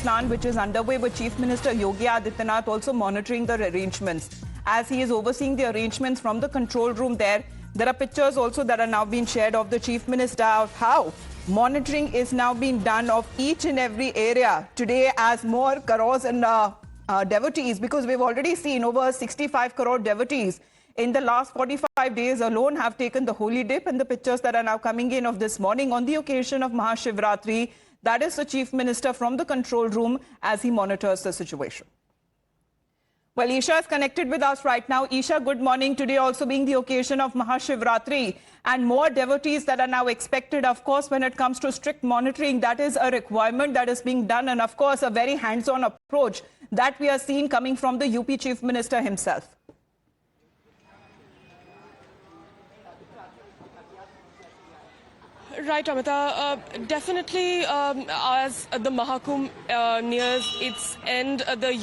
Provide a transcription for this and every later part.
Snan, which is underway with Chief Minister Yogi Adityanath also monitoring the arrangements. As he is overseeing the arrangements from the control room there, there are pictures also that are now being shared of the Chief Minister of how monitoring is now being done of each and every area today as more crores and devotees, because we've already seen over 65 crore devotees in the last 45 days alone have taken the holy dip, and the pictures that are now coming in of this morning on the occasion of Mahashivratri, that is the Chief Minister from the control room as he monitors the situation. Well, Isha is connected with us right now. Isha, good morning. Today also being the occasion of Mahashivratri and more devotees that are now expected. Of course, when it comes to strict monitoring, that is a requirement that is being done, and of course, a very hands-on approach that we are seeing coming from the UP Chief Minister himself. Right, Amita. Definitely, as the Mahakumbh nears its end, the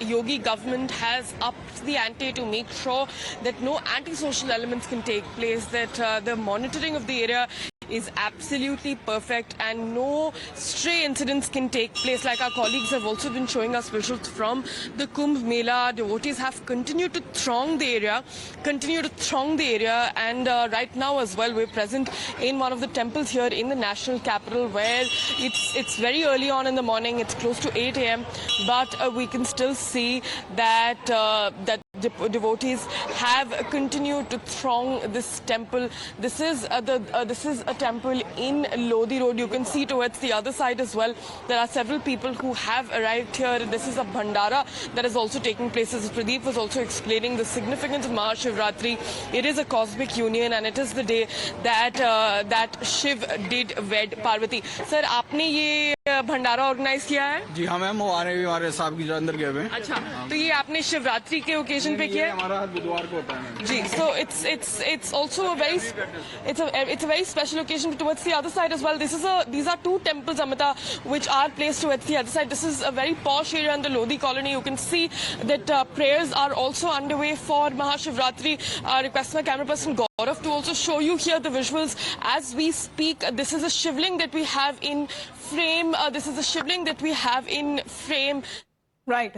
Yogi government has upped the ante to make sure that no antisocial elements can take place, that the monitoring of the area is absolutely perfect and no stray incidents can take place. Like our colleagues have also been showing us visuals from the Kumbh Mela. Devotees have continued to throng the area, and right now as well we're present in one of the temples here in the national capital where it's very early on in the morning. It's close to 8 a.m. but we can still see that devotees have continued to throng this temple. This is a temple in Lodi Road. You can see towards the other side as well. There are several people who have arrived here. This is a bhandara that is also taking place. As Pradeep was also explaining the significance of Mahashivratri. It is a cosmic union and it is the day that Shiv did wed Parvati. Sir, आपने ये भंडारा organise किया है? जी हाँ ma'am, वो हमारे साहब की अंदर गए हुए हैं। अच्छा, तो ये आपने शिवरात्रि के ओकेजन पे किया है? हमारा बुधवार को होता है जी, so it's also a very special occasion. Towards the other side as well, these are two temples, Amita, which are placed towards the other side. This is a very posh area in the Lodi colony. You can see that prayers are also underway for Mahashivratri. Request my camera person Gaurav to also show you here the visuals as we speak. This is a shivling that we have in frame. Right.